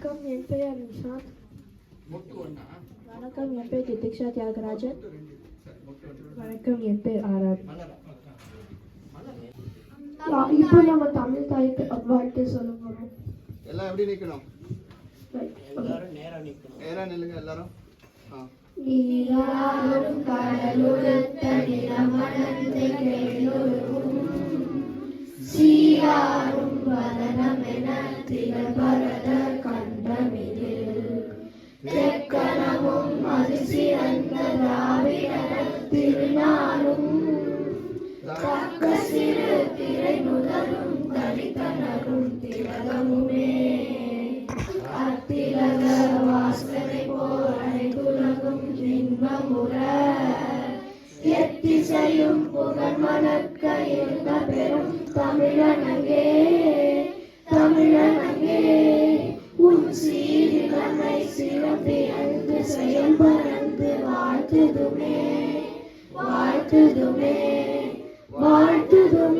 வணக்கம், என் பெயர் நிஷாந்த். வணக்கம், என் பேர் திதிக்ஷா தியாகராஜன். வணக்கம், என் பேர் ஆராத். இப்போ நம்ம தமிழ் தாய்க்கு அவ்வாழ்த்து சொல்ல போறோம். எல்லாம் எப்படி நிக்கணும்? நேரா நில்லுங்க எல்லாரும். நீராடும் கடலுடுத்த நிலமணந்து கேளுருகும் சீராடும் வதனமென திகழ்பரத கண்டமிதில் தெக்கணமும் அது சிறந்த திராவிடர் திருநாளும் தக்க சிறு திரை முதலும் தனித்தனரும் திலகமுமே அத்திலக வாசனை போல் அனைத்துலகும் இன்பமுற எத்திசையும் புகழ் மணக்க இருந்த பெரும் தமிழனங்கே தமிழனங்கே உன் சீரிழமை சிறப்பிழந்து செயல்பறந்து வாழ்த்துதுமே வாழ்த்துதுமே வாழ்த்துதுமே.